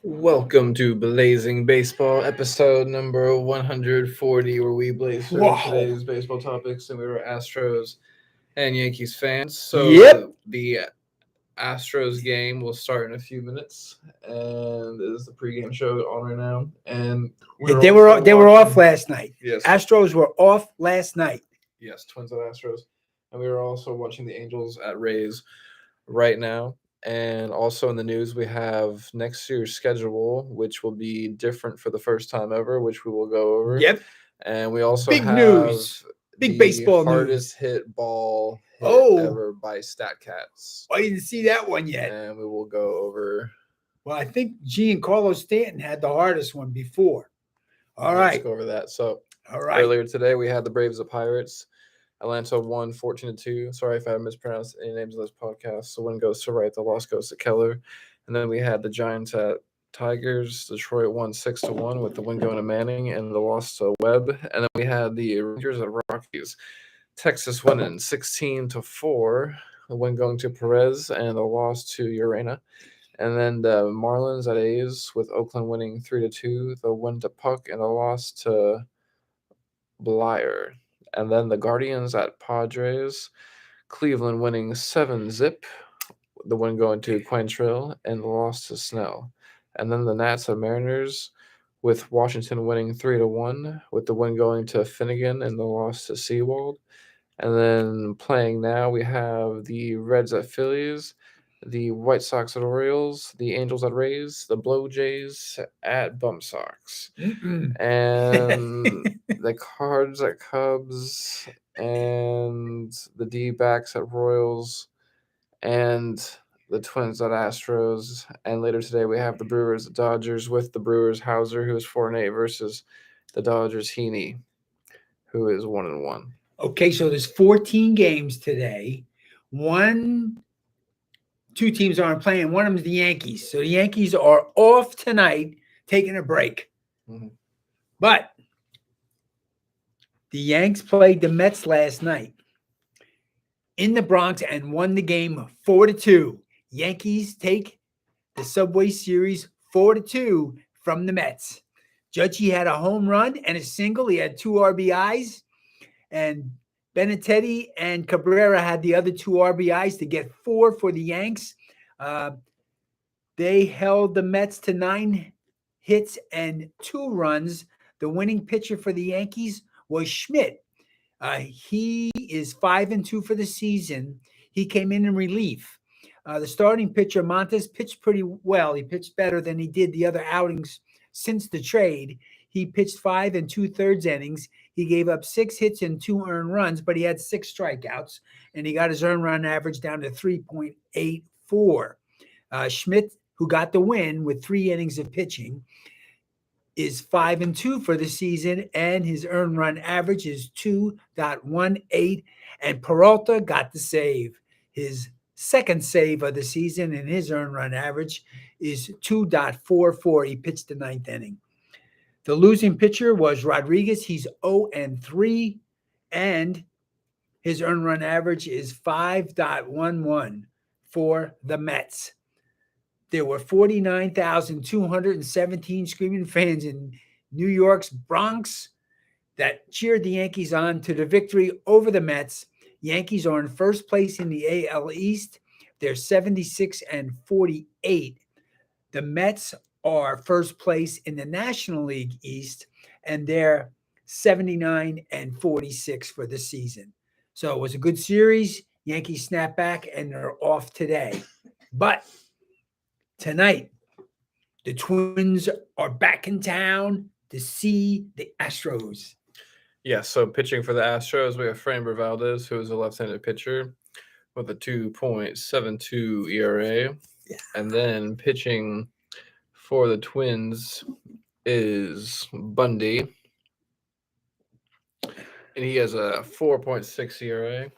Welcome to Blazing Baseball, episode number 140, where we blaze through Wow. today's baseball topics, and we were Astros and Yankees fans. Yep. So the Astros game will start in a few minutes, and this is the pregame show on right now. And we're They were also they were off watching, last night. yes, Astros were off last night. yes, Twins at Astros, and we were also watching the Angels at Rays right now. And also in the news, we have next year's schedule, which will be different for the first time ever, which we will go over. Yep. And we also Big have news. Big the baseball hardest news. hit ball hit Oh, ever by StatCats. I didn't see that one yet. And we will go over. Well, I think Giancarlo Stanton had the hardest one before. All Let's right. go over that. So All right. earlier today, we had the Braves of Pirates. Atlanta won 14-2. Sorry if I mispronounced any names of this podcast. The win goes to Wright, the loss goes to Keller. And then we had the Giants at Tigers. Detroit won 6-1 with the win going to Manning and the loss to Webb. And then we had the Rangers at Rockies. Texas winning 16-4. The win going to Perez and the loss to Urena. And then the Marlins at A's with Oakland winning 3-2. The win to Puck and the loss to Blyer. And then the Guardians at Padres. Cleveland winning 7-zip. The win going to Quantrill and the loss to Snell. And then the Nats at Mariners with Washington winning 3-1 with the win going to Finnegan and the loss to Seawald. And then playing now, we have the Reds at Phillies, the White Sox at Orioles, the Angels at Rays, the Blue Jays at Bum Sox, and the Cards at Cubs, and the D-backs at Royals, and the Twins at Astros. And later today, we have the Brewers at Dodgers with the Brewers Hauser, who is 4-8, versus the Dodgers Heaney, who is 1-1. Okay, so there's 14 games today. Two teams aren't playing. One of them is the Yankees. So the Yankees are off tonight, taking a break. Mhm. But the Yanks played the Mets last night in the Bronx and won the game 4-2. Yankees take the Subway Series 4-2 from the Mets. Judge had a home run and a single. He had 2 RBIs, and Benintendi and Cabrera had the other 2 RBIs to get 4 for the Yanks. They held the Mets to 9 hits and 2 runs. The winning pitcher for the Yankees was Schmidt. He is 5-2 for the season. He came in relief. The starting pitcher, Montes, pitched pretty well. He pitched better than he did the other outings since the trade. He pitched 5 2/3 innings. He gave up 6 hits and 2 earned runs, but he had 6 strikeouts, and he got his earned run average down to 3.84. Schmidt, who got the win with 3 innings of pitching, is 5-2 for the season, and his earned run average is 2.18. And Peralta got the save, his second save of the season, and his earned run average is 2.44. He pitched the 9th inning. The losing pitcher was Rodriguez. He's 0-3, and his earned run average is 5.11 for the Mets. There were 49,217 screaming fans in New York's Bronx that cheered the Yankees on to the victory over the Mets. Yankees are in first place in the AL East. They're 76-48. The Mets are first place in the National League East, and they're 79-46 for the season. So it was a good series. Yankees snap back, and they're off today. But tonight, the Twins are back in town to see the Astros. Yeah, so pitching for the Astros, we have Framber Valdez, who is a left-handed pitcher with a 2.72 ERA. Yeah. And then pitching for the Twins is Bundy, and he has a 4.6 ERA.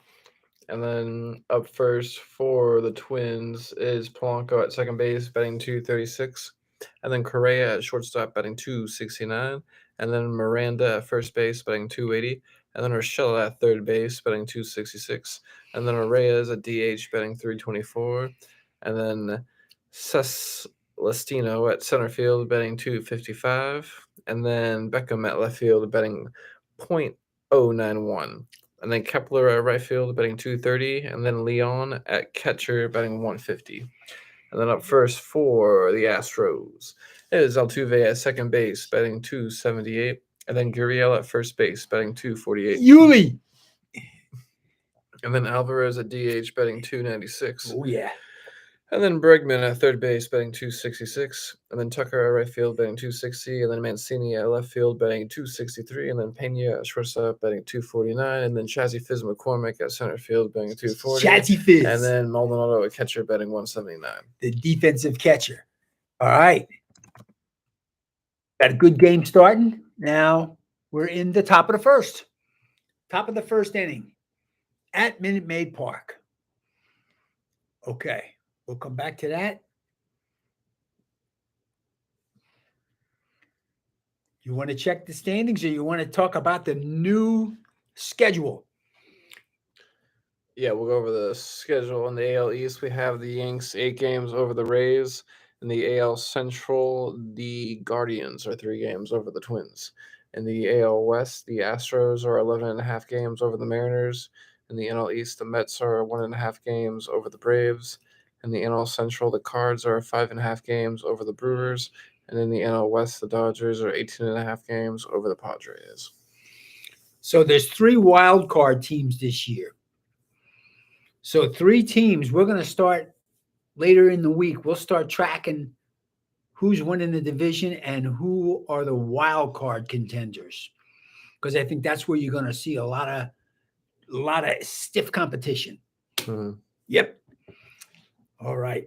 And then up first for the Twins is Polanco at second base, batting 236. And then Correa at shortstop, batting 269. And then Miranda at first base, batting 280. And then Urshela at third base, batting 266. And then Reyes at DH, batting 324. And then Lestino at center field betting 255, and then Beckham at left field betting .091, and then Kepler at right field betting 230, and then Leon at catcher betting 150. And then up first for the Astros is Altuve at second base betting 278, and then Gurriel at first base betting 248, Yuli. and then Alvarez at DH betting 296. Oh, yeah. And then Bregman at third base betting 266, and then Tucker at right field betting 260, and then Mancini at left field betting 263, and then Pena at shortstop betting 249, and then Chazzy Fizz McCormick at center field betting 240, Chatty Fizz. and then Maldonado at catcher betting 179. The defensive catcher. All right. Got a good game starting. Now we're in the top of the first. Top of the first inning at Minute Maid Park. Okay. We'll come back to that. You want to check the standings or you want to talk about the new schedule? Yeah, we'll go over the schedule. In the AL East, we have the Yanks 8 games over the Rays. In the AL Central, the Guardians are 3 games over the Twins. In the AL West, the Astros are 11.5 games over the Mariners. In the NL East, the Mets are 1.5 games over the Braves. In the NL Central, the Cards are 5.5 games over the Brewers. And in the NL West, the Dodgers are 18.5 games over the Padres. So there's 3 wild card teams this year. So 3 teams. We're going to start later in the week. We'll start tracking who's winning the division and who are the wild card contenders, because I think that's where you're going to see a lot of stiff competition. Mm-hmm. Yep. All right.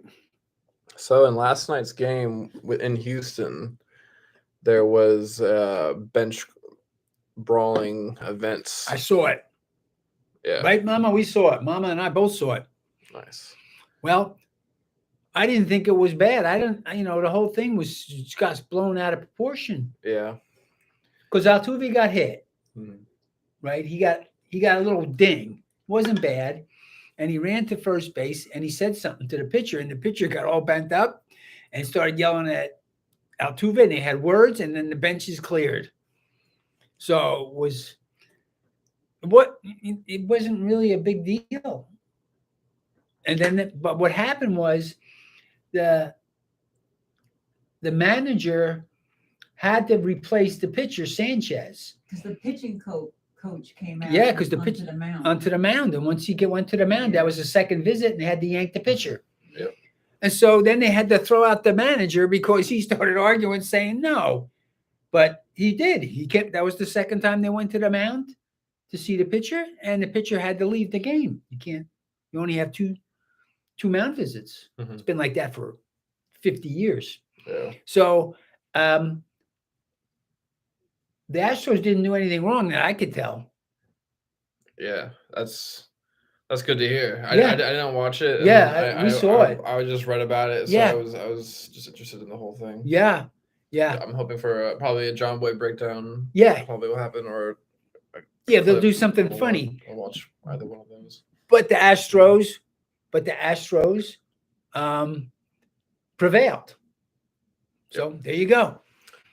So in last night's game in Houston, there was bench brawling events. I saw it. Yeah. Right, Mama? We saw it. Mama and I both saw it. Nice. Well, I didn't think it was bad. The whole thing just got blown out of proportion. Yeah. Because Altuve got hit. Mm-hmm. Right? He got a little ding. Wasn't bad. And he ran to first base and he said something to the pitcher, and the pitcher got all bent up and started yelling at Altuve, and they had words, and then the benches cleared. So it wasn't really a big deal. And then, but what happened was the manager had to replace the pitcher, Sanchez. Because the pitching coach came out. Yeah, because onto the mound. Onto the mound. And once he went to the mound, that was the second visit, and they had to yank the pitcher. Yep. And so then they had to throw out the manager because he started arguing, saying no. But he did. That was the second time they went to the mound to see the pitcher, and the pitcher had to leave the game. You only have two mound visits. Mm-hmm. It's been like that for 50 years. Yeah. So the Astros didn't do anything wrong that I could tell. Yeah, that's good to hear. I Yeah. didn't watch it. Yeah, we saw it. I just read about it, so Yeah. I was just interested in the whole thing. Yeah. I'm hoping for probably a John Boy breakdown. Yeah. Probably will happen, or they'll do something funny. I'll watch either one of those. But the Astros prevailed. So there you go.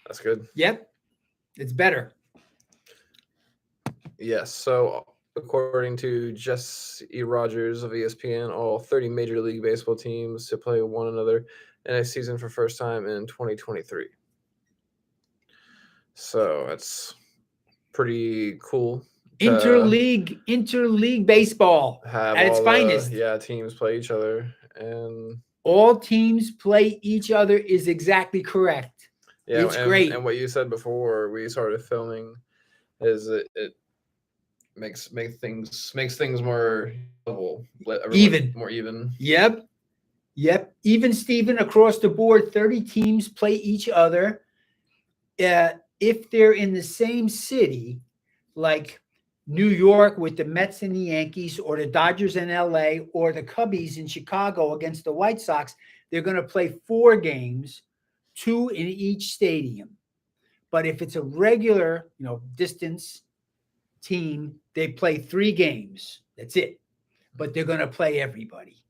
That's good. Yep. It's better. Yes. So according to Jesse Rogers of ESPN, all 30 Major League Baseball teams to play one another in a season for first time in 2023. So that's pretty cool. Interleague baseball Have at its finest. Teams play each other, and all teams play each other is exactly correct. Yeah, it's great. And what you said before we started filming is it makes things more level, even, more even. Yep. Even Steven, across the board, 30 teams play each other. If they're in the same city, like New York with the Mets and the Yankees, or the Dodgers in LA, or the Cubbies in Chicago against the White Sox, they're going to play 4 games, 2 in each stadium. But if it's a regular, distance team, they play 3 games. That's it. But they're going to play everybody.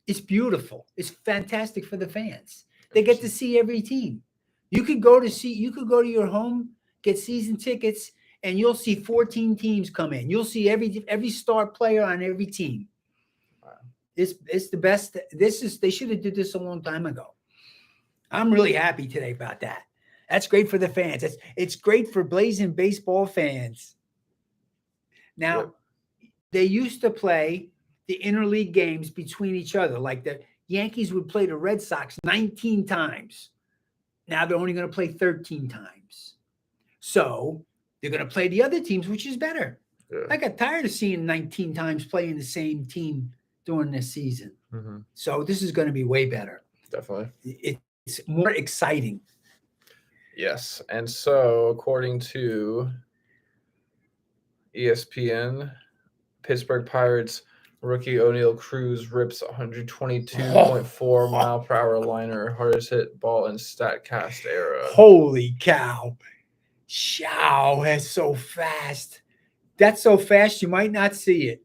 It's beautiful. It's fantastic for the fans. They get to see every team. You could go to your home, get season tickets, and you'll see 14 teams come in. You'll see every star player on every team. Wow. It's the best. They should have did this a long time ago. I'm really happy today about that. That's great for the fans. It's great for Blazing baseball fans. Now, they used to play the interleague games between each other. Like the Yankees would play the Red Sox 19 times. Now they're only going to play 13 times. So they're going to play the other teams, which is better. Yeah. I got tired of seeing 19 times playing the same team during this season. Mm-hmm. So this is going to be way better. Definitely. It's more exciting. Yes. And so, according to ESPN, Pittsburgh Pirates rookie O'Neal Cruz rips 122.4 mile per hour liner, hardest hit ball in StatCast era. Holy cow. That's so fast. That's so fast you might not see it.